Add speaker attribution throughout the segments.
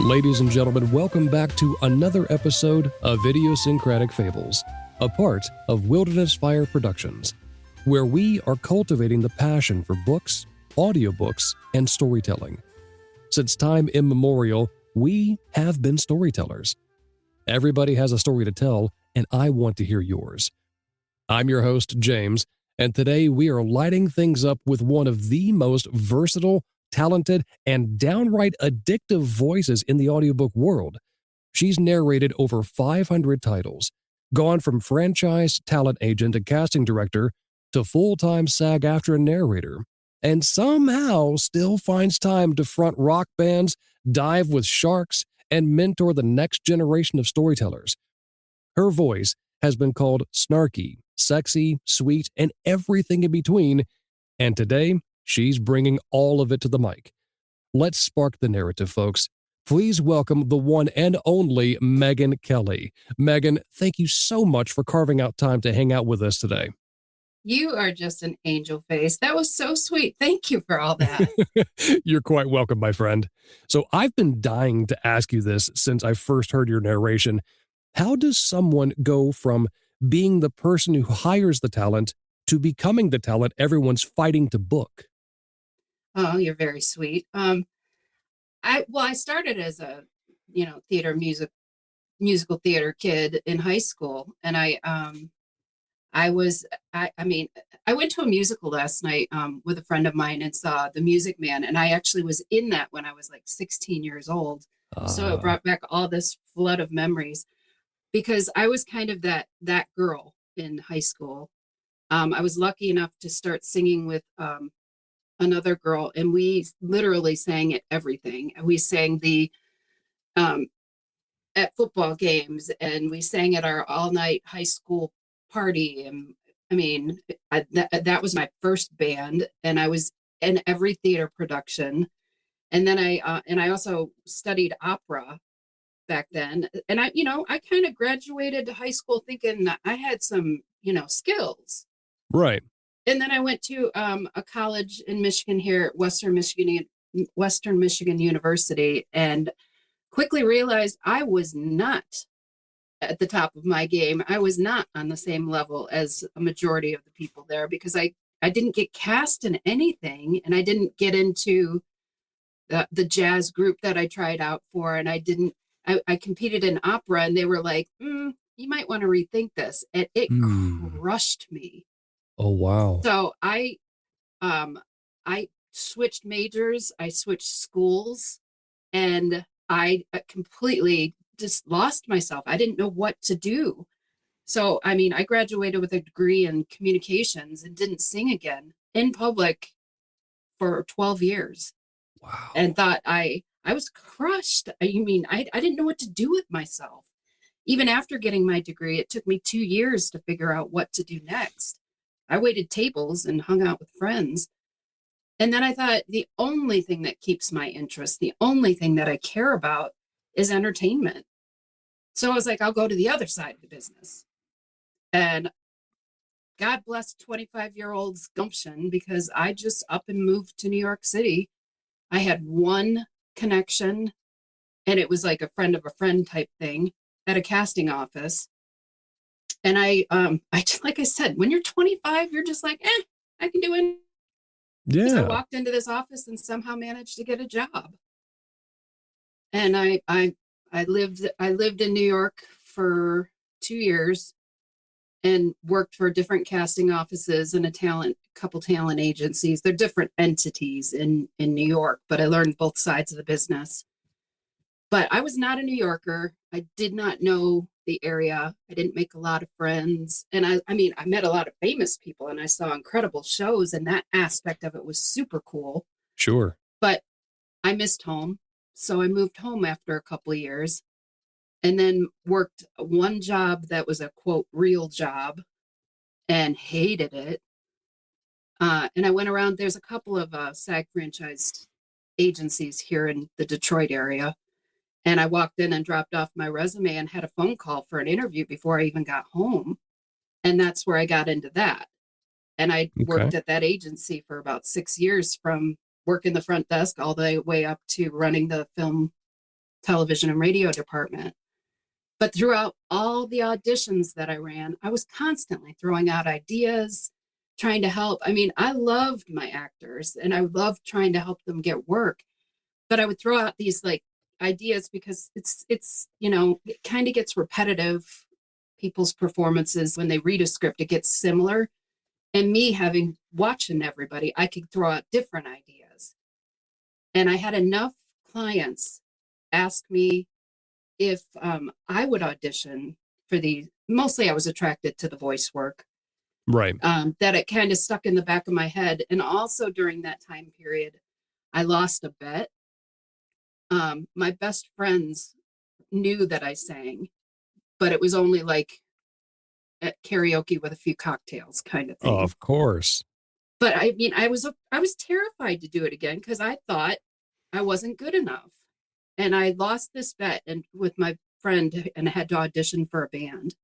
Speaker 1: Ladies and gentlemen, welcome back to another episode of Idiosyncratic Fables, a part of Wilderness Fire Productions, where we are cultivating the passion for books, audiobooks, and storytelling. Since time immemorial, we have been storytellers. Everybody has a story to tell, and I want to hear yours. I'm your host, James, and today we are lighting things up with one of the most versatile, talented, and downright addictive voices in the audiobook world. She's narrated over 500 titles, gone from franchise talent agent and casting director to full-time SAG-AFTRA narrator, and somehow still finds time to front rock bands, dive with sharks, and mentor the next generation of storytellers. Her voice has been called snarky, sexy, sweet, and everything in between, and today, she's bringing all of it to the mic. Let's spark the narrative, folks. Please welcome the one and only Meghan Kelly. Meghan, thank you so much for carving out time to hang out with us today.
Speaker 2: You are just an angel face. That was so sweet. Thank you for all that.
Speaker 1: You're quite welcome, my friend. So I've been dying to ask you this since I first heard your narration. How does someone go from being the person who hires the talent to becoming the talent everyone's fighting to book?
Speaker 2: Oh, you're very sweet. I started as a, musical theater kid in high school, and I went to a musical last night with a friend of mine and saw The Music Man, and I actually was in that when I was like 16 years old. So it brought back all this flood of memories because I was kind of that girl in high school. I was lucky enough to start singing with another girl, and we literally sang at everything. We sang at football games, and we sang at our all-night high school party. And I mean, that was my first band, and I was in every theater production. And then I also studied opera back then. And I kind of graduated high school thinking that I had some, skills.
Speaker 1: Right.
Speaker 2: And then I went to a college in Michigan here at Western Michigan University, and quickly realized I was not at the top of my game. I was not on the same level as a majority of the people there because I didn't get cast in anything, and I didn't get into the jazz group that I tried out for, and I competed in opera, and they were like, you might want to rethink this. And it crushed me.
Speaker 1: Oh, wow.
Speaker 2: So I switched majors, I switched schools, and I completely just lost myself. I didn't know what to do. So, I mean, I graduated with a degree in communications and didn't sing again in public for 12 years.
Speaker 1: Wow.
Speaker 2: And thought I was crushed. I didn't know what to do with myself. Even after getting my degree, it took me 2 years to figure out what to do next. I waited tables and hung out with friends. And then I thought the only thing that keeps my interest, the only thing that I care about is entertainment. So I was like, I'll go to the other side of the business. And God bless 25-year-old's gumption, because I just up and moved to New York City. I had one connection, and it was like a friend of a friend type thing at a casting office. And I just, like I said, when you're 25, you're just like, I can do it.
Speaker 1: Yeah.
Speaker 2: So I walked into this office and somehow managed to get a job. And I lived in New York for 2 years and worked for different casting offices and a couple talent agencies. They're different entities in New York, but I learned both sides of the business. But I was not a New Yorker. I did not know the area. I didn't make a lot of friends. And I met a lot of famous people, and I saw incredible shows, and that aspect of it was super cool.
Speaker 1: Sure.
Speaker 2: But I missed home. So I moved home after a couple of years, and then worked one job that was a quote real job and hated it. And I went around, there's a couple of SAG franchised agencies here in the Detroit area. And I walked in and dropped off my resume and had a phone call for an interview before I even got home. And that's where I got into that. And I worked at that agency for about 6 years, from working the front desk all the way up to running the film television and radio department. But throughout all the auditions that I ran, I was constantly throwing out ideas, trying to help. I mean, I loved my actors and I loved trying to help them get work, but I would throw out these like ideas because it's it kind of gets repetitive. People's performances, when they read a script, it gets similar. And me having watching everybody, I could throw out different ideas. And I had enough clients ask me if I would audition for mostly I was attracted to the voice work.
Speaker 1: Right.
Speaker 2: That it kind of stuck in the back of my head. And also during that time period, I lost a bet. My best friends knew that I sang, but it was only like at karaoke with a few cocktails kind of thing.
Speaker 1: Of course.
Speaker 2: But I mean, I was terrified to do it again because I thought I wasn't good enough. And I lost this bet and with my friend and I had to audition for a band.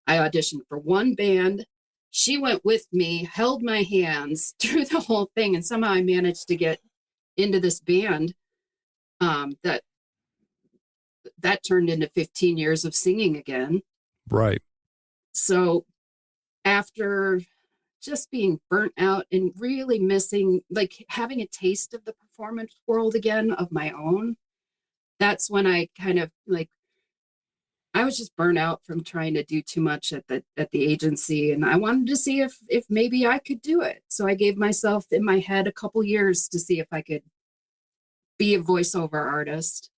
Speaker 2: I auditioned for one band. She went with me, held my hands through the whole thing, and somehow I managed to get into this band that turned into 15 years of singing again.
Speaker 1: Right.
Speaker 2: So after just being burnt out and really missing, like having a taste of the performance world again of my own, that's when I kind of like, I was just burnt out from trying to do too much at the agency. And I wanted to see if maybe I could do it. So I gave myself in my head a couple years to see if I could be a voiceover artist.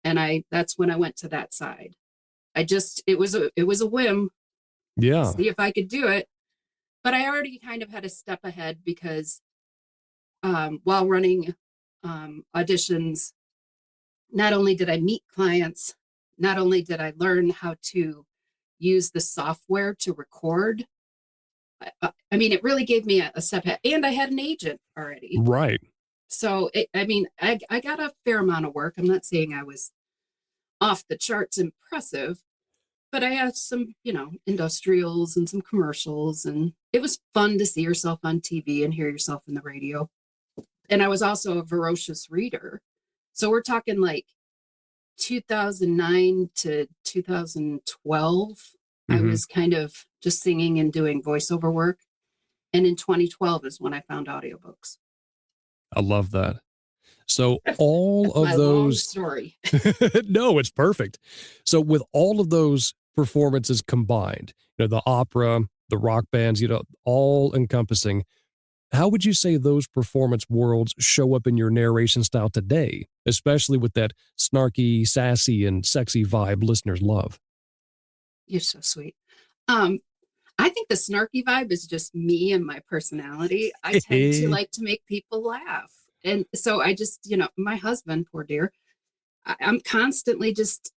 Speaker 2: And that's when I went to that side. It was a whim.
Speaker 1: Yeah.
Speaker 2: See if I could do it. But I already kind of had a step ahead because while running auditions, not only did I meet clients, not only did I learn how to use the software to record, I mean, it really gave me a step ahead. And I had an agent already.
Speaker 1: Right.
Speaker 2: So, I got a fair amount of work. I'm not saying I was off the charts impressive, but I had some, industrials and some commercials, and it was fun to see yourself on TV and hear yourself in the radio. And I was also a voracious reader. So we're talking like 2009 to 2012. Mm-hmm. I was kind of just singing and doing voiceover work. And in 2012 is when I found audiobooks.
Speaker 1: I love that. So all of those
Speaker 2: long story.
Speaker 1: No, it's perfect. So with all of those performances combined, the opera, the rock bands, all encompassing, how would you say those performance worlds show up in your narration style today, especially with that snarky, sassy, and sexy vibe listeners love?
Speaker 2: You're so sweet. I think the snarky vibe is just me and my personality. I tend to like to make people laugh. And so I just, my husband, poor dear, I'm constantly just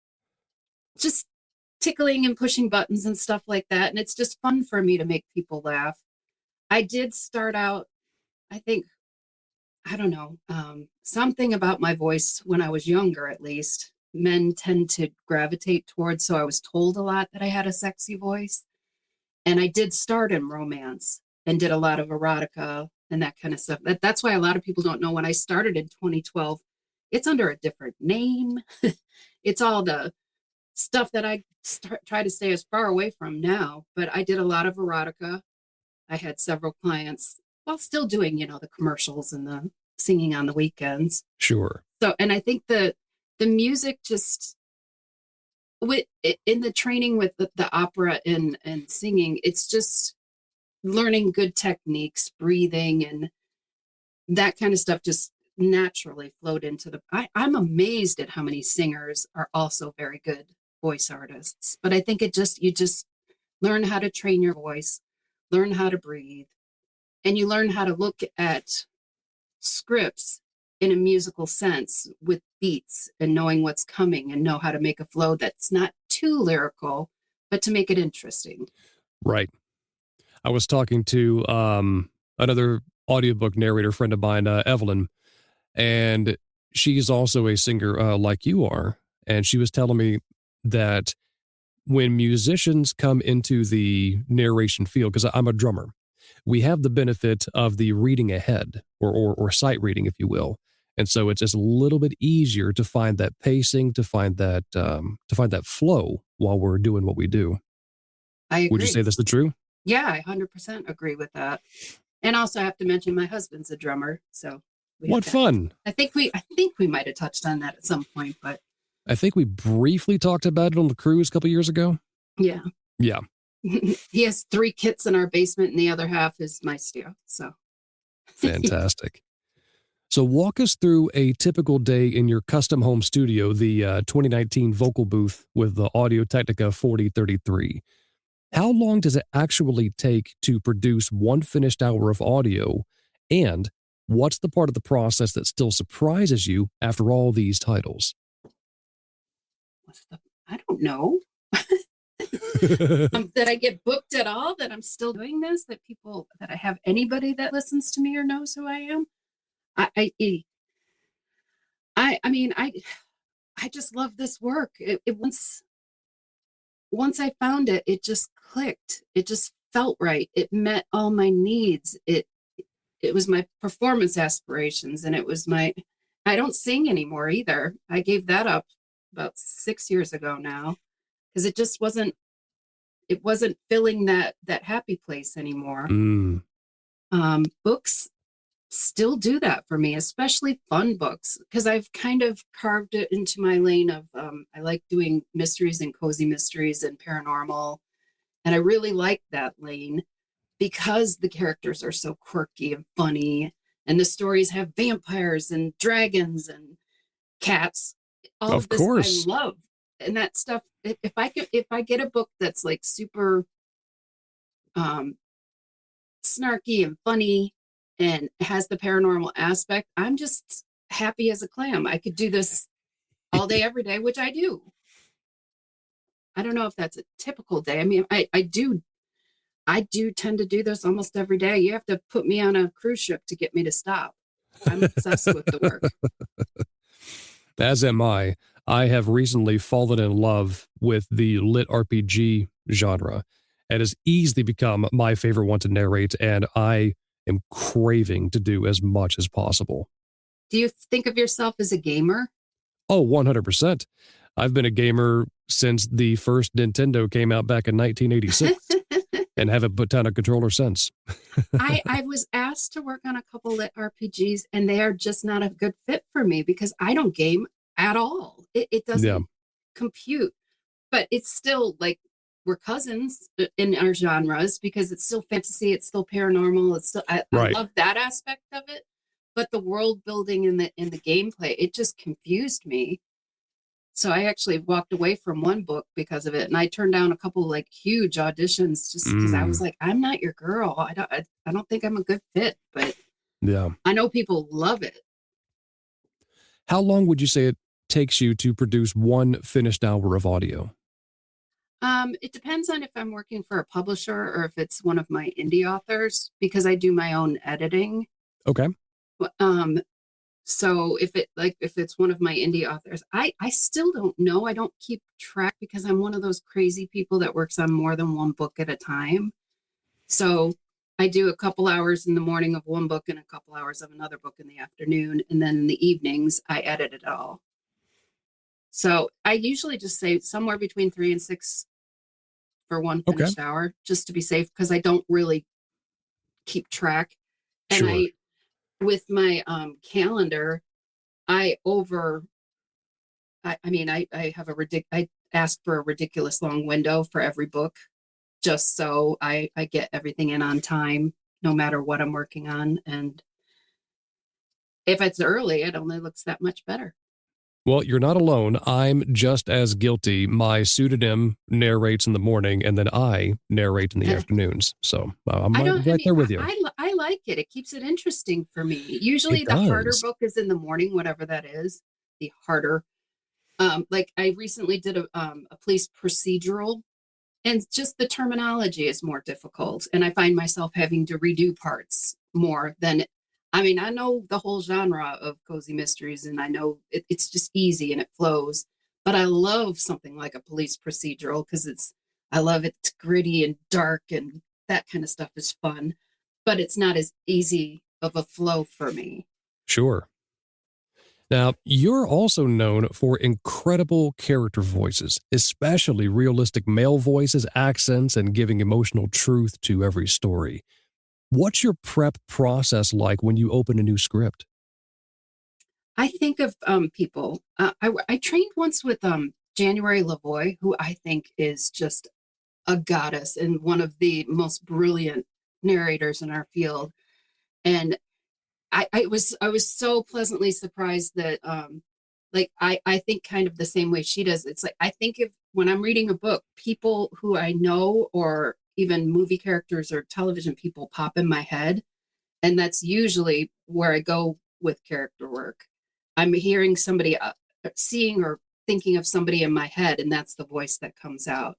Speaker 2: tickling and pushing buttons and stuff like that. And it's just fun for me to make people laugh. I did start out, I think, I don't know, something about my voice when I was younger, at least, men tend to gravitate towards. So I was told a lot that I had a sexy voice. And I did start in romance and did a lot of erotica and that kind of stuff. That's why a lot of people don't know when I started in 2012, it's under a different name. It's all the stuff that I try to stay as far away from now. But I did a lot of erotica. I had several clients while still doing, the commercials and the singing on the weekends.
Speaker 1: Sure.
Speaker 2: So, and I think the music just, in the training with the opera and singing, it's just learning good techniques, breathing, and that kind of stuff just naturally flowed into I'm amazed at how many singers are also very good voice artists. But I think you just learn how to train your voice, learn how to breathe, and you learn how to look at scripts in a musical sense with beats and knowing what's coming and know how to make a flow that's not too lyrical, but to make it interesting.
Speaker 1: Right. I was talking to another audiobook narrator friend of mine, Evelyn, and she's also a singer like you are. And she was telling me that when musicians come into the narration field, because I'm a drummer, we have the benefit of the reading ahead or sight reading, if you will. And so it's just a little bit easier to find that pacing, to find that flow while we're doing what we do.
Speaker 2: I
Speaker 1: Would you
Speaker 2: agree.
Speaker 1: say that's the true?
Speaker 2: Yeah, I 100% agree with that. And also I have to mention my husband's a drummer, so
Speaker 1: What fun.
Speaker 2: I think we might have touched on that at some point, but
Speaker 1: I think we briefly talked about it on the cruise a couple years ago.
Speaker 2: yeah.
Speaker 1: Yeah.
Speaker 2: He has 3 kits in our basement and the other half is my studio. So
Speaker 1: Fantastic. So walk us through a typical day in your custom home studio, the 2019 vocal booth with the Audio-Technica 4033. How long does it actually take to produce one finished hour of audio? And what's the part of the process that still surprises you after all these titles?
Speaker 2: I don't know. That I get booked at all, that I'm still doing this, that I have anybody that listens to me or knows who I am. I mean, I just love this work. Once I found it, it just clicked. It just felt right. It met all my needs. It was my performance aspirations, and it was I don't sing anymore either. I gave that up about 6 years ago now because it just wasn't filling that happy place anymore. Books still do that for me, especially fun books, because I've kind of carved it into my lane of I like doing mysteries and cozy mysteries and paranormal, and I really like that lane because the characters are so quirky and funny, and the stories have vampires and dragons and cats. All of this
Speaker 1: course.
Speaker 2: I love, and that stuff. If I get a book that's like super snarky and funny and has the paranormal aspect, I'm just happy as a clam. I could do this all day, every day, which I do. I don't know if that's a typical day. I mean, I do tend to do this almost every day. You have to put me on a cruise ship to get me to stop. I'm obsessed with the work.
Speaker 1: As am I. I have recently fallen in love with the lit RPG genre. It has easily become my favorite one to narrate, and I am craving to do as much as possible.
Speaker 2: Do you think of yourself as a gamer?
Speaker 1: Oh, 100%. I've been a gamer since the first Nintendo came out back in 1986 and haven't put down a controller since.
Speaker 2: I was asked to work on a couple lit RPGs, and they are just not a good fit for me because I don't game at all. It doesn't compute, but it's still like we're cousins in our genres because it's still fantasy, it's still paranormal, it's still I love that aspect of it, but the world building in the gameplay, it just confused me. So I actually walked away from one book because of it, and I turned down a couple like huge auditions just because I was like, I'm not your girl. I don't think I'm a good fit, but
Speaker 1: yeah,
Speaker 2: I know people love it.
Speaker 1: How long would you say it takes you to produce one finished hour of audio?
Speaker 2: It depends on if I'm working for a publisher or if it's one of my indie authors, because I do my own editing.
Speaker 1: Okay.
Speaker 2: So if it's one of my indie authors, I still don't know. I don't keep track because I'm one of those crazy people that works on more than one book at a time. So I do a couple hours in the morning of one book and a couple hours of another book in the afternoon. And then in the evenings, I edit it all. So I usually just say somewhere between 3 and 6 for one finished hour, just to be safe, because I don't really keep track. And with my calendar, I have I ask for a ridiculous long window for every book, just so I get everything in on time, no matter what I'm working on. And if it's early, it only looks that much better.
Speaker 1: Well, you're not alone. I'm just as guilty. My pseudonym narrates in the morning, and then I narrate in the afternoons. So I'm right there with you.
Speaker 2: I like it. It keeps it interesting for me. Usually the harder book is in the morning, whatever that is, the harder. Like I recently did a police procedural, and just the terminology is more difficult. And I find myself having to redo parts more than, I mean, I know the whole genre of cozy mysteries, and I know it's just easy and it flows, but I love something like a police procedural because I love it. It's gritty and dark, and that kind of stuff is fun, but it's not as easy of a flow for me.
Speaker 1: Sure. Now, you're also known for incredible character voices, especially realistic male voices, accents, and giving emotional truth to every story. What's your prep process like when you open a new script?
Speaker 2: I think of people. I trained once with January Lavoie, who I think is just a goddess and one of the most brilliant narrators in our field. And I was so pleasantly surprised that like I think kind of the same way she does. It's like I think if when I'm reading a book, people who I know or even movie characters or television people pop in my head. And that's usually where I go with character work. I'm hearing somebody, seeing or thinking of somebody in my head, and that's the voice that comes out.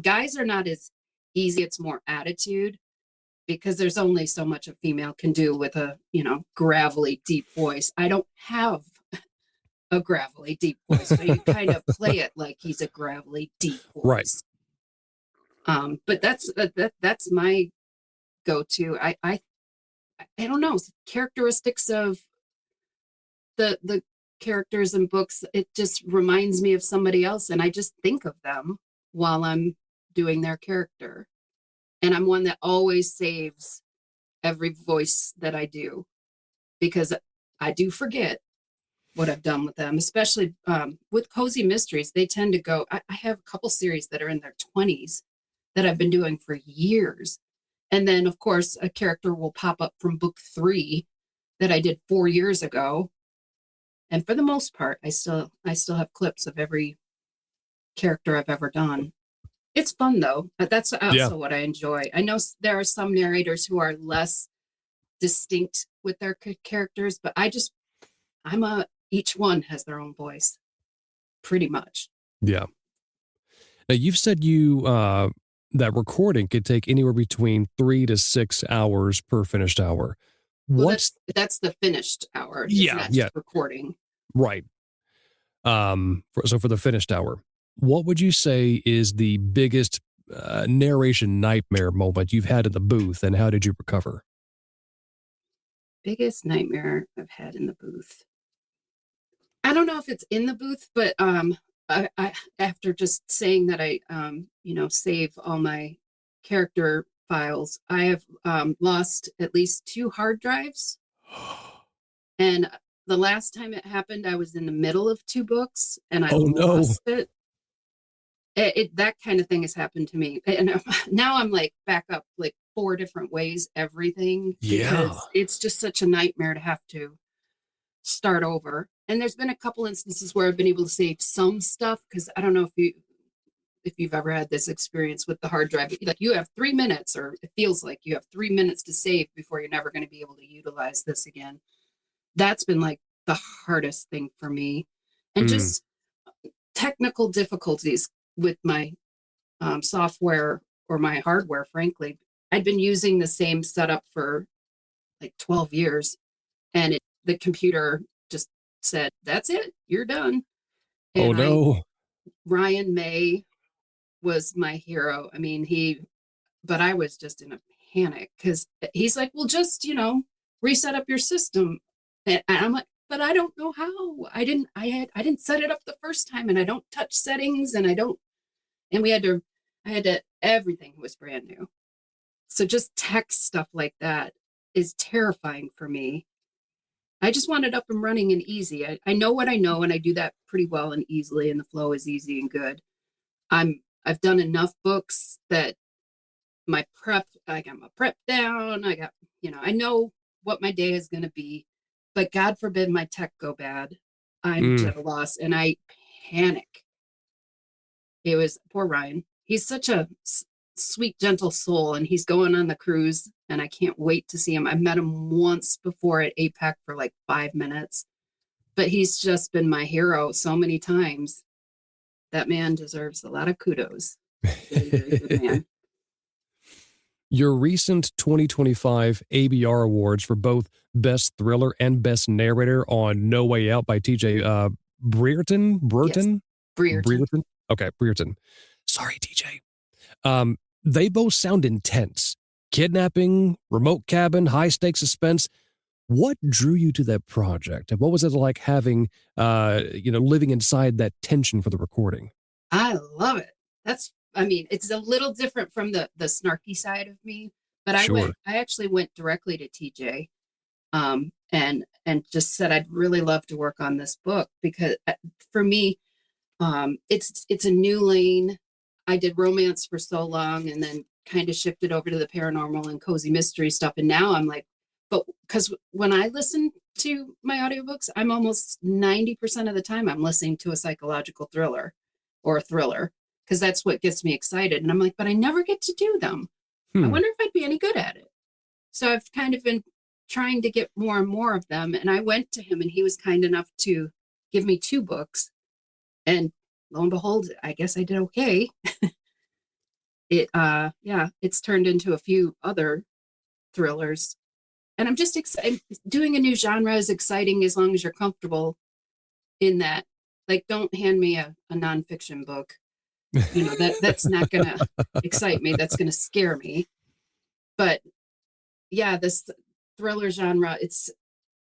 Speaker 2: Guys are not as easy, it's more attitude because there's only so much a female can do with a, gravelly, deep voice. I don't have a gravelly, deep voice, so you kind of play it like he's a gravelly, deep
Speaker 1: Right.
Speaker 2: voice. But that's my go-to. I don't know, characteristics of the characters in books, it just reminds me of somebody else and I just think of them while I'm doing their character. And I'm one that always saves every voice that I do because I do forget what I've done with them, especially with cozy mysteries. They tend to go, I have a couple series that are in their 20s that I've been doing for years. And then, of course, a character will pop up from book 3 that I did 4 years ago. And for the most part, I still have clips of every character I've ever done. It's fun though. That's
Speaker 1: Yeah.
Speaker 2: also what I enjoy. I know there are some narrators who are less distinct with their characters, but each one has their own voice, pretty much.
Speaker 1: Yeah. Now, you've said that recording could take anywhere between 3 to 6 hours per finished hour.
Speaker 2: Well,
Speaker 1: What's
Speaker 2: that's the finished hour. It's
Speaker 1: yeah,
Speaker 2: not
Speaker 1: yeah,
Speaker 2: just recording.
Speaker 1: right. So for the finished hour, what would you say is the biggest narration nightmare moment you've had in the booth, and how did you recover?
Speaker 2: Biggest nightmare I've had in the booth. I don't know if it's in the booth, but I after just saying that I save all my character files, I have lost at least 2 hard drives. And the last time it happened, I was in the middle of 2 books and I
Speaker 1: Oh no.
Speaker 2: lost it. That kind of thing has happened to me, and now I'm like back up like 4 different ways, everything,
Speaker 1: Yeah.
Speaker 2: because it's just such a nightmare to have to start over. And there's been a couple instances where I've been able to save some stuff because I don't know if you've ever had this experience with the hard drive. Like you have 3 minutes, or it feels like you have 3 minutes to save before you're never going to be able to utilize this again. That's been like the hardest thing for me, and just technical difficulties with my software or my hardware. Frankly, I'd been using the same setup for like 12 years, and the computer just said, "That's it, you're done."
Speaker 1: Oh
Speaker 2: And
Speaker 1: no.
Speaker 2: Ryan May was my hero. I mean, but I was just in a panic because he's like, "Well, just reset up your system," and I'm like, "But I don't know how. I didn't set it up the first time, and I don't touch settings, and I don't." And I had to. Everything was brand new. So just tech stuff like that is terrifying for me. I just want it up and running and easy. I know what I know, and I do that pretty well and easily, and the flow is easy and good. I've done enough books that I got my prep down. I know what my day is going to be, but God forbid my tech go bad. I'm at a loss and I panic. It was poor Ryan. He's such a sweet, gentle soul, and he's going on the cruise, and I can't wait to see him. I met him once before at APEC for like 5 minutes, but he's just been my hero so many times. That man deserves a lot of kudos. Very, very good man.
Speaker 1: Your recent 2025 ABR awards for both Best Thriller and Best Narrator on No Way Out by TJ Brereton?
Speaker 2: Yes. Brereton.
Speaker 1: Okay, Brereton. Sorry, TJ. They both sound intense. Kidnapping, remote cabin, high stakes suspense. What drew you to that project? And what was it like having, living inside that tension for the recording?
Speaker 2: I love it. I mean, it's a little different from the snarky side of me, but
Speaker 1: Sure.
Speaker 2: I actually went directly to TJ, and just said I'd really love to work on this book because for me, it's a new lane. I did romance for so long and then kind of shifted over to the paranormal and cozy mystery stuff. And now I'm like, but because when I listen to my audiobooks, I'm almost 90% of the time I'm listening to a psychological thriller or a thriller because that's what gets me excited. And I'm like, but I never get to do them. I
Speaker 1: Hmm.
Speaker 2: wonder if I'd be any good at it. So I've kind of been trying to get more and more of them. And I went to him and he was kind enough to give me 2 books. And lo and behold, I guess I did okay. It's turned into a few other thrillers. And I'm just excited. Doing a new genre is exciting as long as you're comfortable in that. Like, don't hand me a nonfiction book. That's not gonna excite me. That's gonna scare me. But yeah, this thriller genre, it's,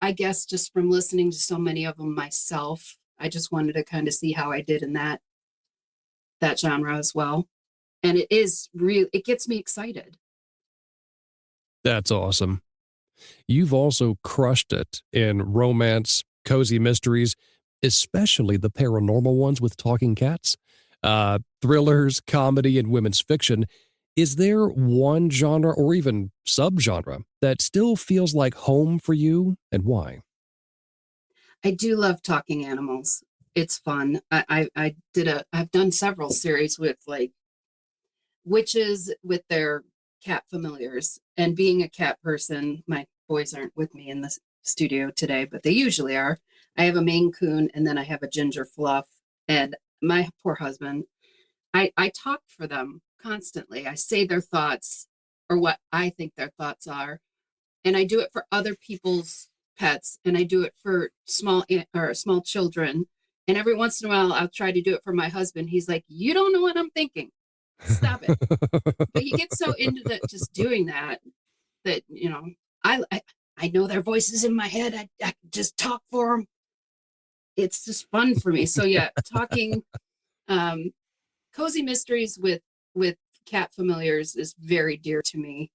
Speaker 2: I guess, just from listening to so many of them myself, I just wanted to kind of see how I did in that genre as well. And it gets me excited.
Speaker 1: That's awesome. You've also crushed it in romance, cozy mysteries, especially the paranormal ones with talking cats, thrillers, comedy, and women's fiction. Is there one genre or even subgenre that still feels like home for you, and why?
Speaker 2: I do love talking animals. It's fun. I've done several series with like witches with their cat familiars, and being a cat person, my boys aren't with me in the studio today, but they usually are. I have a Maine Coon and then I have a Ginger Fluff, and my poor husband, I talk for them constantly. I say their thoughts or what I think their thoughts are, and I do it for other people's pets, and I do it for small children. And every once in a while, I'll try to do it for my husband. He's like, "You don't know what I'm thinking. Stop it." But you get so into that, just doing that I know their voices in my head. I just talk for them. It's just fun for me. So yeah, talking um, cozy mysteries with cat familiars is very dear to me.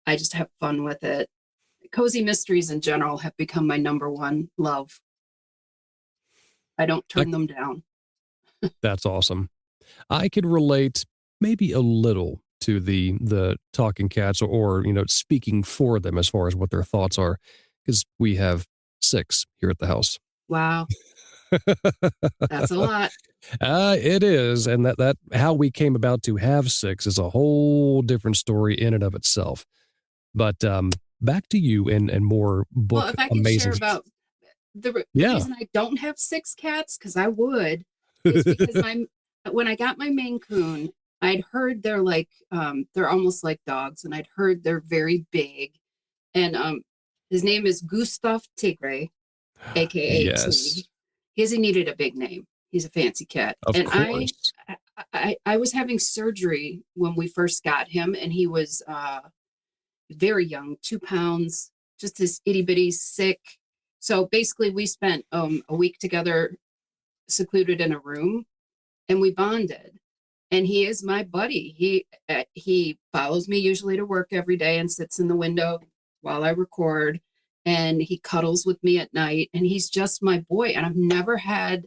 Speaker 2: I just have fun with it. Cozy mysteries in general have become my number one love. I don't
Speaker 1: I,
Speaker 2: turn them down.
Speaker 1: that's awesome. I can relate maybe a little to the talking cats or speaking for them as far as what their thoughts are, because we have 6 here at the house.
Speaker 2: Wow, that's a lot.
Speaker 1: It is, and that how we came about to have 6 is a whole different story in and of itself. But back to you and more
Speaker 2: Well,
Speaker 1: book
Speaker 2: if I could share
Speaker 1: amazing.
Speaker 2: about the
Speaker 1: Yeah.
Speaker 2: reason I don't have 6 cats, because I would, is because when I got my Maine Coon, I'd heard they're almost like dogs, and I'd heard they're very big. And his name is Gustav Tigre, aka
Speaker 1: Yes,
Speaker 2: Tig. He needed a big name. He's a fancy cat.
Speaker 1: of
Speaker 2: And
Speaker 1: course.
Speaker 2: I was having surgery when we first got him, and he was very young, 2 pounds, just this itty bitty sick. So basically, we spent a week together, secluded in a room, and we bonded. And he is my buddy. He follows me usually to work every day and sits in the window while I record. And he cuddles with me at night. And he's just my boy. And I've never had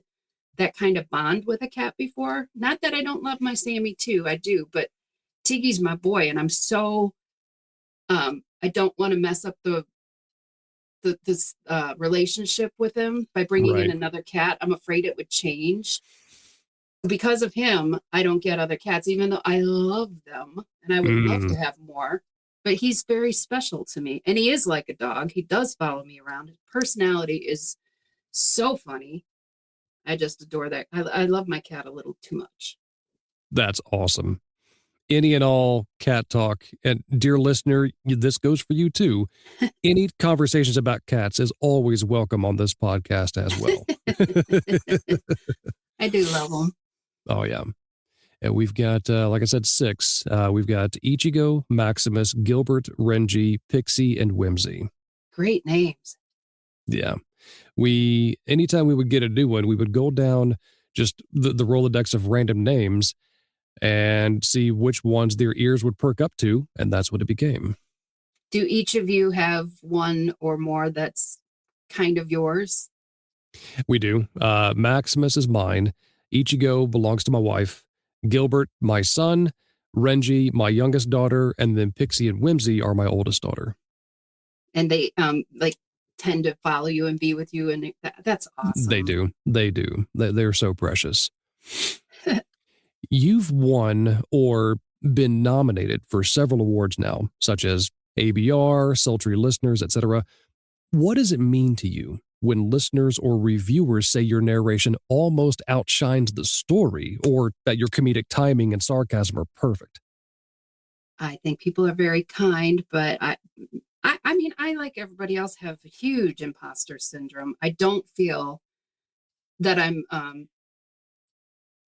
Speaker 2: that kind of bond with a cat before. Not that I don't love my Sammy too, I do, but Tiggy's my boy, and I'm so I don't want to mess up this relationship with him by bringing in
Speaker 1: Right.
Speaker 2: another cat. I'm afraid it would change. Because of him, I don't get other cats, even though I love them and I would love to
Speaker 1: Mm,
Speaker 2: have more. But he's very special to me, and he is like a dog. He does follow me around. His personality is so funny. I just adore that. I love my cat a little too much.
Speaker 1: that's awesome. Any and all cat talk. And dear listener, this goes for you too. Any conversations about cats is always welcome on this podcast as well.
Speaker 2: I do love them.
Speaker 1: Oh, yeah. And we've got, like I said, 6. We've got Ichigo, Maximus, Gilbert, Renji, Pixie, and Whimsy.
Speaker 2: great names.
Speaker 1: Yeah. Anytime we would get a new one, we would go down just the Rolodex of random names and see which ones their ears would perk up to, and that's what it became.
Speaker 2: Do each of you have one or more that's kind of yours?
Speaker 1: We do. Maximus is mine. Ichigo belongs to my wife. Gilbert, my son. Renji, my youngest daughter. And then Pixie and Whimsy are my oldest daughter.
Speaker 2: And they like tend to follow you and be with you, and that's awesome.
Speaker 1: They do. They do. They're so precious. You've won or been nominated for several awards now, such as ABR, Sultry Listeners, etc. What does it mean to you when listeners or reviewers say your narration almost outshines the story, or that your comedic timing and sarcasm are perfect?
Speaker 2: I think people are very kind, but I mean, I, like everybody else, have a huge imposter syndrome. I don't feel that I'm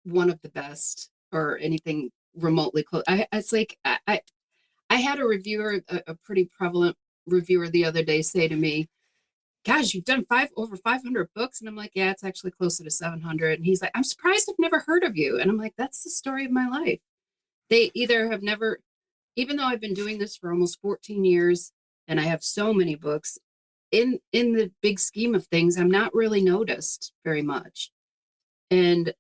Speaker 2: one of the best or anything remotely close. It's like I had a reviewer, a pretty prevalent reviewer the other day, say to me, "Gosh, you've done over 500 books," and I'm like, "Yeah, it's actually closer to 700." And he's like, "I'm surprised I've never heard of you." And I'm like, "That's the story of my life." They either have never, even though I've been doing this for almost 14 years and I have so many books, in the big scheme of things, I'm not really noticed very much. And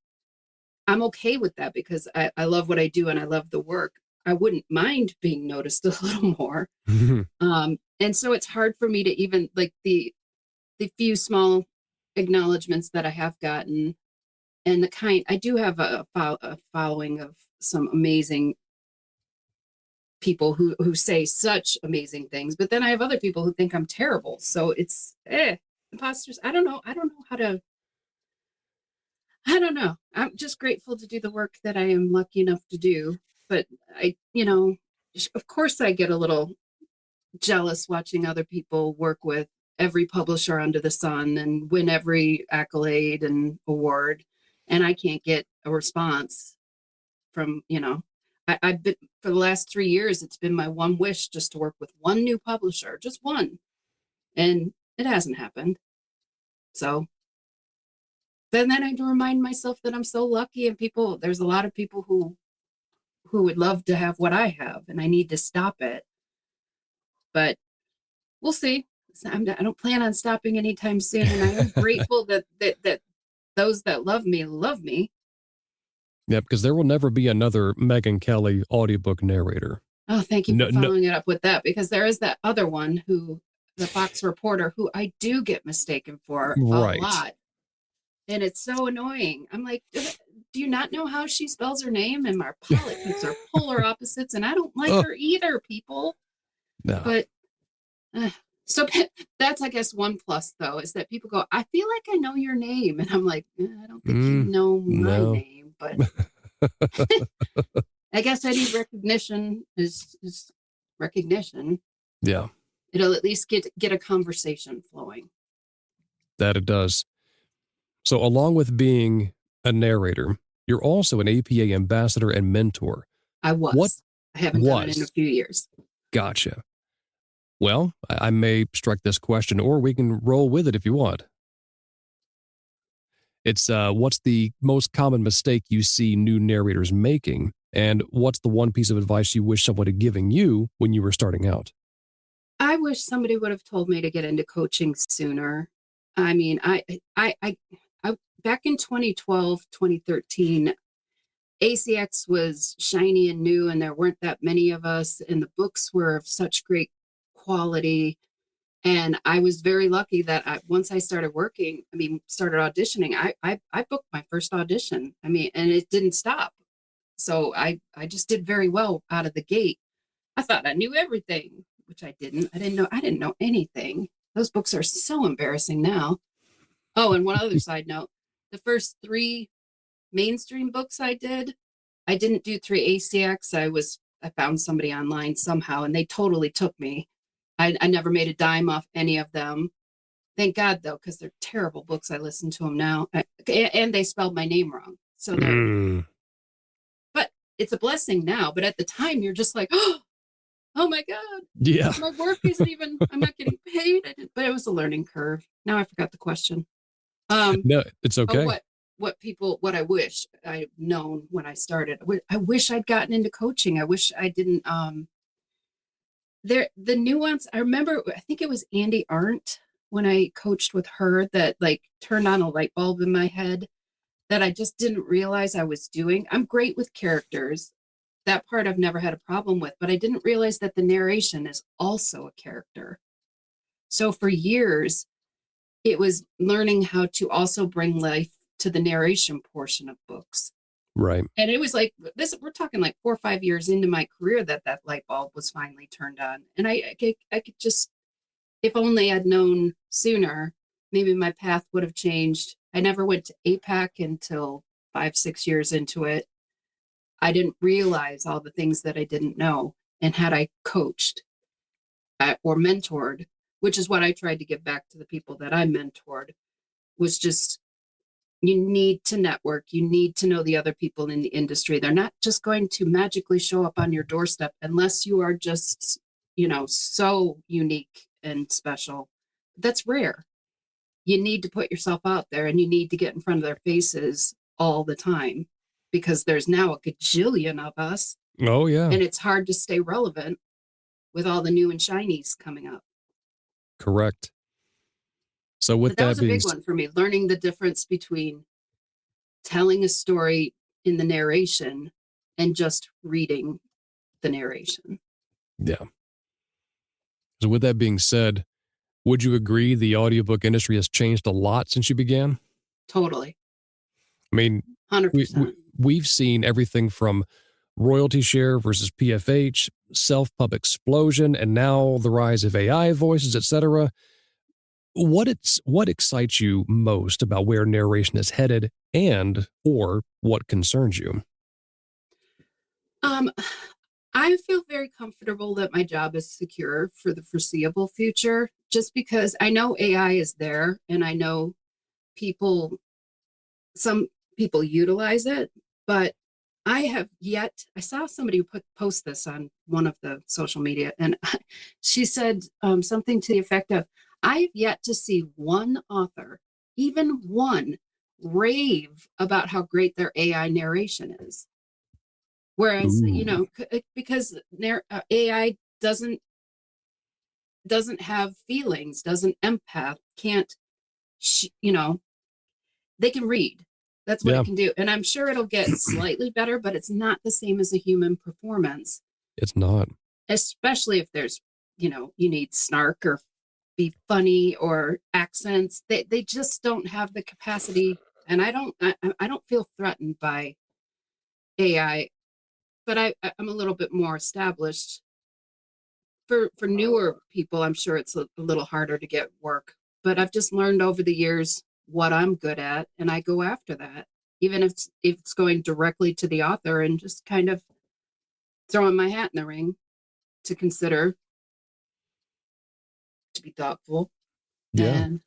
Speaker 2: I'm okay with that because I love what I do and I love the work. I wouldn't mind being noticed a little more. And so it's hard for me to even, like, the few small acknowledgments that I have gotten, and the kind, I do have a following of some amazing people who say such amazing things, but then I have other people who think I'm terrible. So it's imposters. I don't know how to, I don't know. I'm just grateful to do the work that I am lucky enough to do. But of course I get a little jealous watching other people work with every publisher under the sun and win every accolade and award. And I can't get a response from, I've been, for the last 3 years, it's been my one wish just to work with one new publisher, just one. And it hasn't happened. So then I have to remind myself that I'm so lucky, and there's a lot of people who would love to have what I have, and I need to stop it. But we'll see. I don't plan on stopping anytime soon, and I am grateful that those that love me.
Speaker 1: Yeah, because there will never be another Meghan Kelly audiobook narrator.
Speaker 2: Oh, thank you for following it up with that, because there is that other one the Fox reporter, who I do get mistaken for a lot. And it's so annoying. I'm like, do you not know how she spells her name? And our politics are polar opposites, and I don't like her either, people. No. But so that's, I guess, one plus, though, is that people go, "I feel like I know your name." And I'm like, I don't think you know my name, but I guess any recognition is recognition.
Speaker 1: Yeah.
Speaker 2: It'll at least get a conversation flowing.
Speaker 1: That it does. So along with being a narrator, you're also an APA ambassador and mentor.
Speaker 2: I haven't done it in a few years.
Speaker 1: Gotcha. Well, I may strike this question, or we can roll with it if you want. It's what's the most common mistake you see new narrators making, and what's the one piece of advice you wish someone had given you when you were starting out?
Speaker 2: I wish somebody would have told me to get into coaching sooner. I mean, I back in 2012, 2013, ACX was shiny and new, and there weren't that many of us, and the books were of such great quality. And I was very lucky that once I started started auditioning, I booked my first audition. And it didn't stop. So I just did very well out of the gate. I thought I knew everything, which I didn't. I didn't know anything. Those books are so embarrassing now. Oh, and one other side note, the first 3 mainstream books I didn't do through ACX. I found somebody online somehow, and they totally took me. I never made a dime off any of them. Thank God, though, because they're terrible books. I listen to them now. And they spelled my name wrong. So but it's a blessing now. But at the time, you're just like, oh oh my God,
Speaker 1: Yeah.
Speaker 2: my work isn't even, I'm not getting paid. But it was a learning curve. Now I forgot the question.
Speaker 1: No, it's
Speaker 2: Oh,
Speaker 1: okay.
Speaker 2: what I wish I'd known when I started. I wish I'd gotten into coaching. I wish I didn't, the nuance. I remember, I think it was Andy Arndt when I coached with her that like turned on a light bulb in my head that I just didn't realize I was doing. I'm great with characters. That part I've never had a problem with, but I didn't realize that the narration is also a character. So for years, it was learning how to also bring life to the narration portion of books.
Speaker 1: Right.
Speaker 2: And it was like this, we're talking like 4 or 5 years into my career that light bulb was finally turned on. And I could just, if only I'd known sooner, maybe my path would have changed. I never went to APAC until 5, 6 years into it. I didn't realize all the things that I didn't know. And had I coached or mentored, which is what I tried to give back to the people that I mentored, was just, you need to network. You need to know the other people in the industry. They're not just going to magically show up on your doorstep unless you are just, so unique and special. That's rare. You need to put yourself out there and you need to get in front of their faces all the time because there's now a gajillion of us.
Speaker 1: Oh, yeah.
Speaker 2: And it's hard to stay relevant with all the new and shinies coming up.
Speaker 1: Correct. So with
Speaker 2: But that was a
Speaker 1: being
Speaker 2: big one for me, learning the difference between telling a story in the narration and just reading the narration.
Speaker 1: Yeah. So with that being said, would you agree the audiobook industry has changed a lot since you began?
Speaker 2: Totally.
Speaker 1: I mean,
Speaker 2: 100%.
Speaker 1: we've seen everything from royalty share versus PFH, self-pub explosion, and now the rise of AI voices, etc. What excites you most about where narration is headed and or what concerns you?
Speaker 2: I feel very comfortable that my job is secure for the foreseeable future, just because I know AI is there and I know some people utilize it, but I saw somebody post this on one of the social media, and she said something to the effect of, I have yet to see one author, even one, rave about how great their AI narration is. Whereas,
Speaker 1: Ooh.
Speaker 2: because AI doesn't have feelings, doesn't empath, can't, they can read. That's what
Speaker 1: Yeah,
Speaker 2: it can do. And I'm sure it'll get slightly better, but it's not the same as a human performance,
Speaker 1: it's not.
Speaker 2: especially if there's, you need snark or be funny or accents. They just don't have the capacity. And I don't feel threatened by AI, but I'm a little bit more established. For newer people, I'm sure it's a little harder to get work, but I've just learned over the years what I'm good at, and I go after that, even if it's going directly to the author and just kind of throwing my hat in the ring to consider, to be thoughtful.
Speaker 1: Yeah,
Speaker 2: And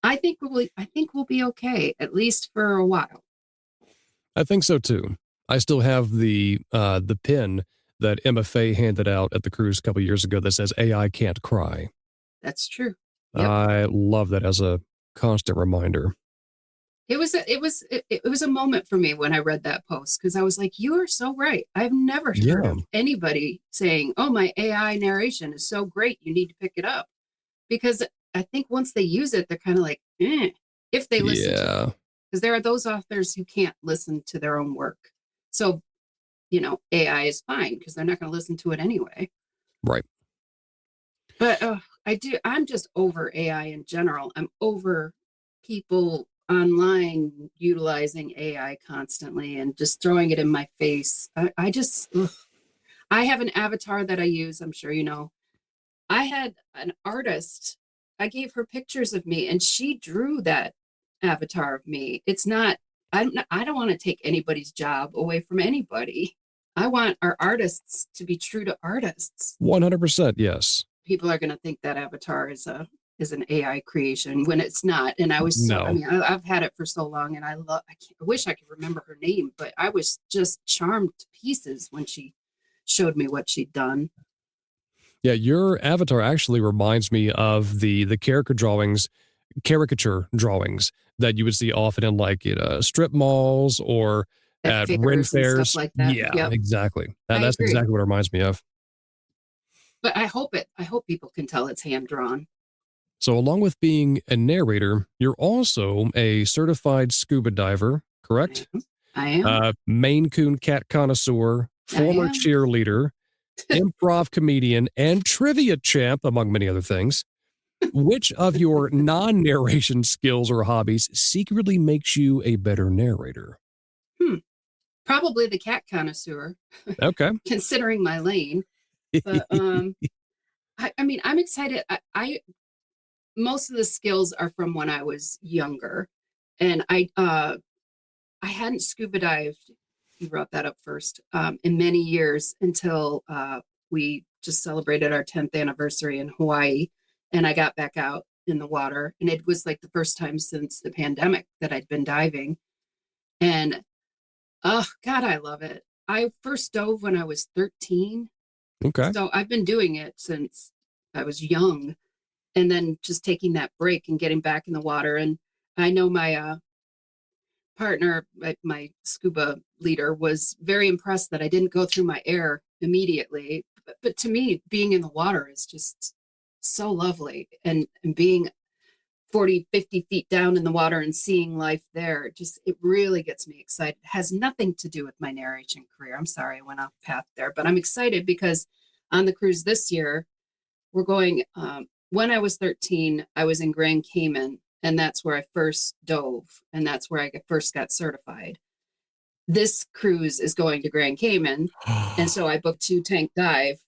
Speaker 2: I think we'll be okay, at least for a while.
Speaker 1: I think so too. I still have the pin that Emma Faye handed out at the cruise a couple years ago that says AI can't cry.
Speaker 2: That's true. Yep.
Speaker 1: I love that as a constant reminder.
Speaker 2: It was a moment for me when I read that post, because I was like, you are so right. I've never heard
Speaker 1: Yeah,
Speaker 2: of anybody saying, oh, my AI narration is so great, you need to pick it up. Because I think once they use it, they're kind of like, if they listen to it.
Speaker 1: yeah,
Speaker 2: Because there are those authors who can't listen to their own work. So, AI is fine because they're not going to listen to it anyway.
Speaker 1: right.
Speaker 2: But I'm just over AI in general. I'm over people online utilizing AI constantly and just throwing it in my face. I have an avatar that I use. I'm sure you know. I had an artist. I gave her pictures of me and she drew that avatar of me. It's not, I don't want to take anybody's job away from anybody. I want our artists to be true to artists.
Speaker 1: 100%, yes.
Speaker 2: People are going to think that avatar is an AI creation when it's not. And I was
Speaker 1: No.
Speaker 2: I've had it for so long, and I wish I could remember her name, but I was just charmed to pieces when she showed me what she'd done.
Speaker 1: Yeah, your avatar actually reminds me of the caricature drawings that you would see often in like strip malls or
Speaker 2: At
Speaker 1: at Ren
Speaker 2: fairs and stuff
Speaker 1: fairs.
Speaker 2: like that.
Speaker 1: Yeah,
Speaker 2: Yep,
Speaker 1: exactly.
Speaker 2: I
Speaker 1: That's
Speaker 2: agree.
Speaker 1: exactly what it reminds me of.
Speaker 2: But I hope people can tell it's hand drawn.
Speaker 1: So, along with being a narrator, you're also a certified scuba diver, correct?
Speaker 2: I am.
Speaker 1: Maine Coon cat connoisseur,
Speaker 2: I
Speaker 1: former
Speaker 2: am.
Speaker 1: cheerleader, improv comedian, and trivia champ, among many other things. Which of your non-narration skills or hobbies secretly makes you a better narrator?
Speaker 2: Probably the cat connoisseur,
Speaker 1: Okay.
Speaker 2: considering my lane. But I mean, I'm excited. I most of the skills are from when I was younger, and I hadn't scuba dived. You brought that up first. In many years until we just celebrated our 10th anniversary in Hawaii, and I got back out in the water, and it was like the first time since the pandemic that I'd been diving, and oh God, I love it. I first dove when I was 13,
Speaker 1: Okay.
Speaker 2: so I've been doing it since I was young, and then just taking that break and getting back in the water. And I know my partner, my scuba leader, was very impressed that I didn't go through my air immediately. But to me, being in the water is just so lovely. And being 40, 50 feet down in the water and seeing life there, it really gets me excited. It has nothing to do with my narration career. I'm sorry I went off path there, but I'm excited because on the cruise this year, we're going, when I was 13, I was in Grand Cayman, and that's where I first dove, and that's where I first got certified. This cruise is going to Grand Cayman, and so I booked 2 tank dive.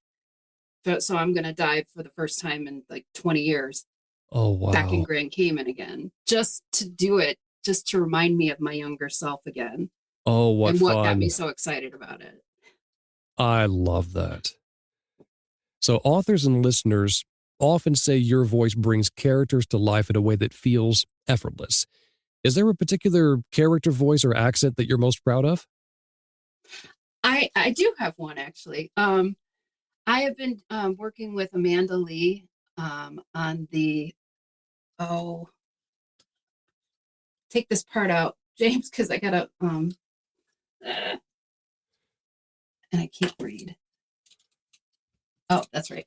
Speaker 2: So I'm going to dive for the first time in like 20 years
Speaker 1: Oh,
Speaker 2: back in
Speaker 1: wow.
Speaker 2: Grand Cayman again, just to do it, just to remind me of my younger self again,
Speaker 1: Oh, what
Speaker 2: and what got
Speaker 1: fun.
Speaker 2: me so excited about it.
Speaker 1: I love that. So, authors and listeners often say your voice brings characters to life in a way that feels effortless. Is there a particular character voice or accent that you're most proud of?
Speaker 2: I do have one actually. I have been working with Amanda Lee on the, oh, take this part out, James, because I gotta and I can't read. Oh, that's right.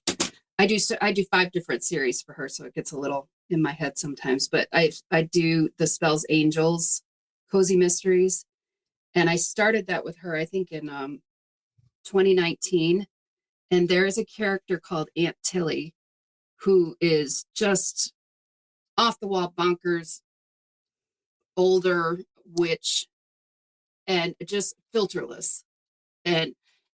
Speaker 2: I do 5 different series for her, so it gets a little in my head sometimes. But I do the Spells Angels, Cozy Mysteries, and I started that with her I think in 2019. And there is a character called Aunt Tilly who is just off the wall bonkers, older witch, and just filterless. And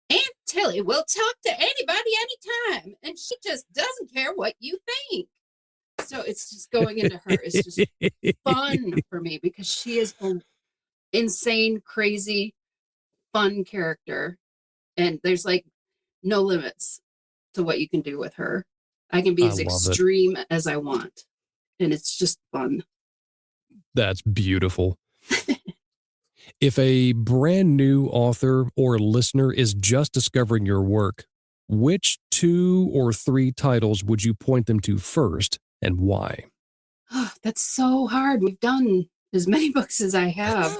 Speaker 2: Aunt Tilly will talk to anybody anytime, and she just doesn't care what you think. So it's just going into her is just fun for me because she is an insane, crazy, fun character, and there's like no limits to what you can do with her. I can be
Speaker 1: I
Speaker 2: as
Speaker 1: love it.
Speaker 2: extreme as I want, and it's just fun.
Speaker 1: That's beautiful. If a brand new author or listener is just discovering your work, which 2 or 3 titles would you point them to first and why?
Speaker 2: Oh, that's so hard. We've done as many books as I have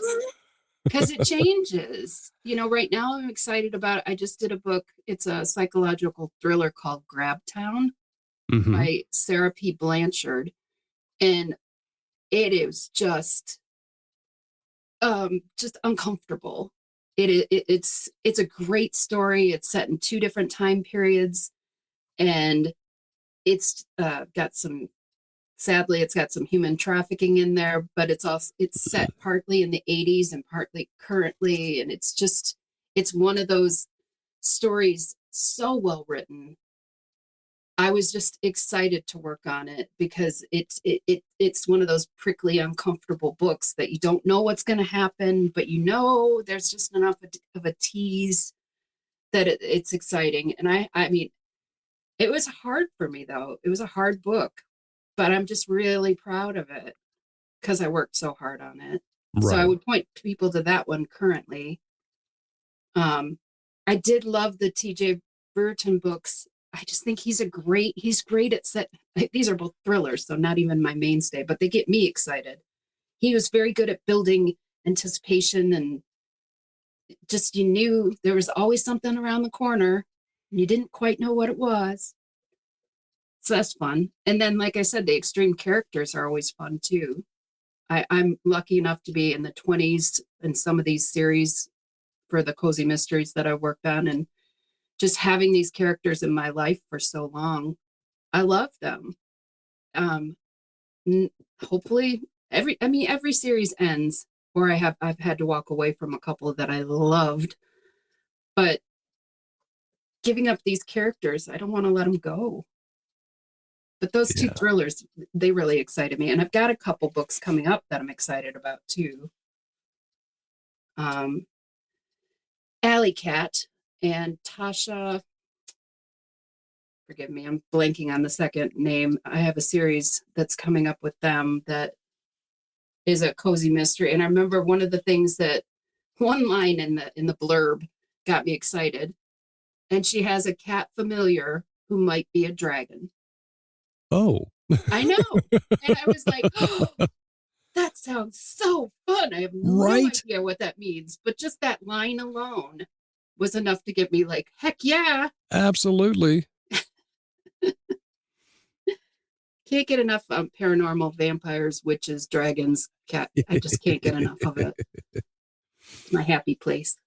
Speaker 2: because it changes. Right now I'm excited about, I just did a book. It's a psychological thriller called Grab Town
Speaker 1: Mm-hmm.
Speaker 2: by Sarah P. Blanchard. And it is just uncomfortable. It's a great story. It's set in 2 different time periods, and it's got some, sadly it's got some human trafficking in there, but it's set partly in the 80s and partly currently, and it's one of those stories so well written. I was just excited to work on it because it's one of those prickly, uncomfortable books that you don't know what's going to happen, but there's just enough of a tease that it's exciting. And I mean, it was hard for me though. It was a hard book, but I'm just really proud of it because I worked so hard on it. So I
Speaker 1: Right.
Speaker 2: would point people to that one currently. Um, I did love the TJ Burton books. I just think he's great at these are both thrillers, so not even my mainstay, but they get me excited. He was very good at building anticipation, and just, you knew there was always something around the corner and you didn't quite know what it was. So that's fun. And then, like I said, the extreme characters are always fun too. I'm lucky enough to be in the 20s in some of these series for the cozy mysteries that I've worked on, and just having these characters in my life for so long, I love them. Um, hopefully every series ends, or I've had to walk away from a couple that I loved, but giving up these characters, I don't want to let them go. But those two thrillers, they really excited me. And I've got a couple books coming up that I'm excited about too. Alley Cat and Tasha, forgive me, I'm blanking on the second name. I have a series that's coming up with them that is a cozy mystery. And I remember one of the things that one line in the blurb got me excited. And she has a cat familiar who might be a dragon.
Speaker 1: Oh.
Speaker 2: I know. And I was like, oh, that sounds so fun. I have no idea what that means. But just that line alone was enough to get me like, heck yeah.
Speaker 1: Absolutely.
Speaker 2: Can't get enough paranormal, vampires, witches, dragons, cat. I just can't get enough of it. It's my happy place.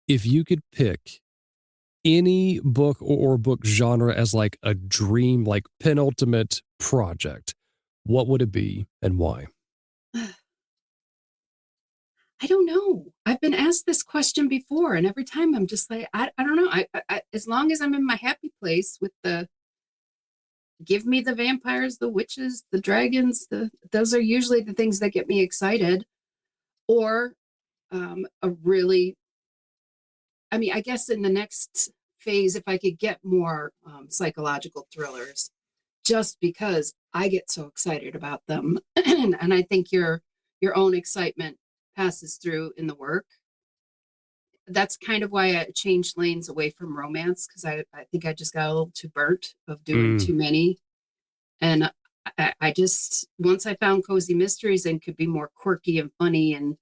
Speaker 1: If you could pick any book or book genre as like a dream, like penultimate project, what would it be and why?
Speaker 2: I don't know. I've been asked this question before, and every time I'm just like, I don't know. I as long as I'm in my happy place with give me the vampires, the witches, the dragons, those are usually the things that get me excited. Or I guess in the next phase, if I could get more psychological thrillers, just because I get so excited about them. And I think your own excitement passes through in the work. That's kind of why I changed lanes away from romance, because I think I just got a little too burnt of doing too many. And I just, once I found cozy mysteries and could be more quirky and funny, and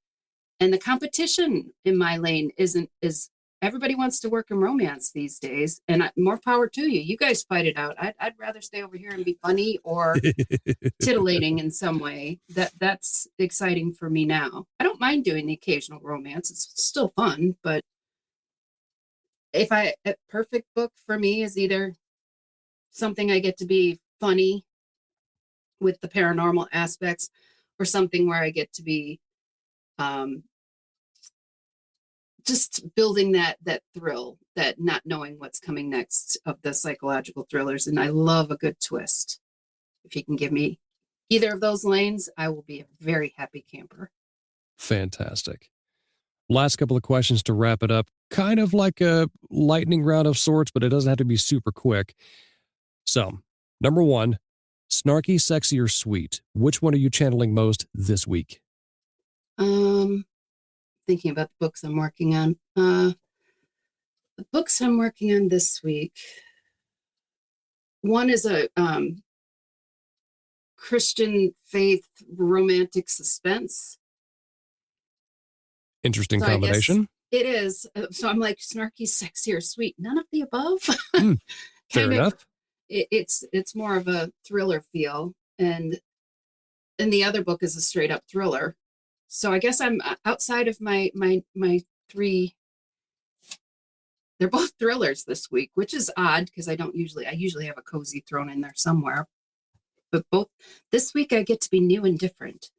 Speaker 2: the competition in my lane is everybody wants to work in romance these days, and more power to you. You guys fight it out. I'd rather stay over here and be funny or titillating in some way. That's exciting for me now. I don't mind doing the occasional romance. It's still fun, but a perfect book for me is either something I get to be funny with the paranormal aspects, or something where I get to be just building that thrill, that not knowing what's coming next of the psychological thrillers. And I love a good twist. If you can give me either of those lanes, I will be a very happy camper.
Speaker 1: Fantastic. Last couple of questions to wrap it up. Kind of like a lightning round of sorts, but it doesn't have to be super quick. So, number one, snarky, sexy, or sweet? Which one are you channeling most this week?
Speaker 2: Thinking about the books I'm working on. The books I'm working on this week. One is a Christian faith romantic suspense.
Speaker 1: Interesting combination.
Speaker 2: It is. So I'm like, snarky, sexy, or sweet? None of the above.
Speaker 1: Fair enough.
Speaker 2: It's more of a thriller feel, and the other book is a straight up thriller. So I guess I'm outside of my three. They're both thrillers this week, which is odd because I usually have a cozy thrown in there somewhere. But both this week I get to be new and different.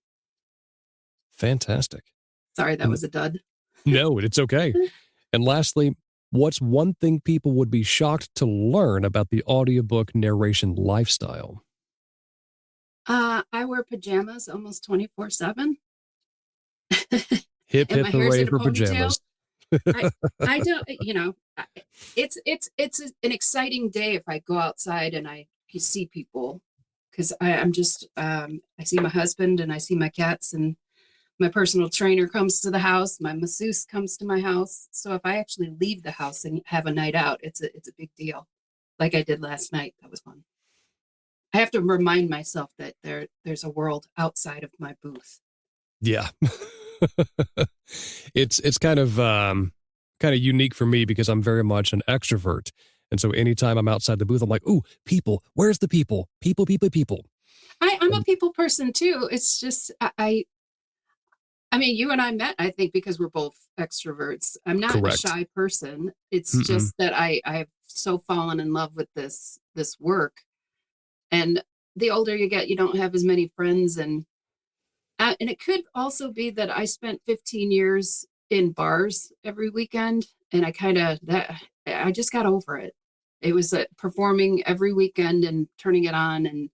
Speaker 1: Fantastic.
Speaker 2: Sorry, that was a dud.
Speaker 1: No, it's okay. And lastly, what's one thing people would be shocked to learn about the audiobook narration lifestyle?
Speaker 2: I wear pajamas almost 24/7.
Speaker 1: Hip, hip, hooray for pajamas.
Speaker 2: I don't, it's an exciting day if I go outside and I see people, because I'm just, I see my husband and I see my cats, and My personal trainer comes to the house. My masseuse comes to my house. So if I actually leave the house and have a night out, it's a big deal. Like I did last night. That was fun. I have to remind myself that there's a world outside of my booth.
Speaker 1: Yeah. It's kind of unique for me because I'm very much an extrovert. And so anytime I'm outside the booth, I'm like, ooh, people, where's the people? People, people, people.
Speaker 2: I'm a people person too. It's just, I mean, you and I met, I think, because we're both extroverts. I'm not
Speaker 1: Correct.
Speaker 2: a shy person. It's
Speaker 1: Mm-mm.
Speaker 2: just that I've so fallen in love with this work. And the older you get, you don't have as many friends. And it could also be that I spent 15 years in bars every weekend. And I just got over it. It was performing every weekend and turning it on. And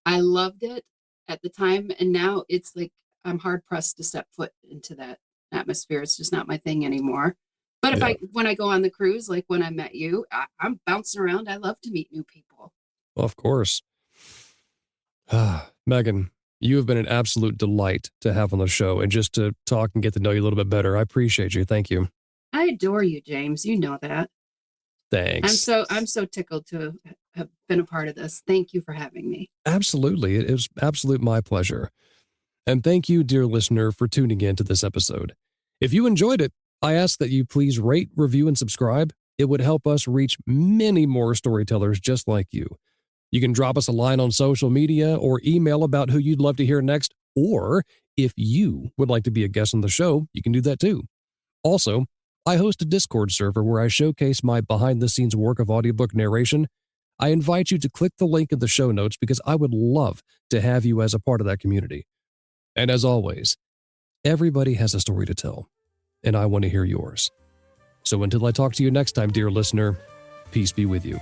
Speaker 2: I loved it at the time. And now it's like I'm hard pressed to step foot into that atmosphere. It's just not my thing anymore. But
Speaker 1: Yeah.
Speaker 2: when I go on the cruise, like when I met you, I'm bouncing around. I love to meet new people.
Speaker 1: Well, of course. Meghan, you have been an absolute delight to have on the show and just to talk and get to know you a little bit better. I appreciate you. Thank you.
Speaker 2: I adore you, James. You know that.
Speaker 1: Thanks.
Speaker 2: I'm so tickled to have been a part of this. Thank you for having me.
Speaker 1: Absolutely. It was absolute my pleasure. And thank you, dear listener, for tuning in to this episode. If you enjoyed it, I ask that you please rate, review, and subscribe. It would help us reach many more storytellers just like you. You can drop us a line on social media or email about who you'd love to hear next, or if you would like to be a guest on the show, you can do that too. Also, I host a Discord server where I showcase my behind-the-scenes work of audiobook narration. I invite you to click the link in the show notes because I would love to have you as a part of that community. And as always, everybody has a story to tell, and I want to hear yours. So until I talk to you next time, dear listener, peace be with you.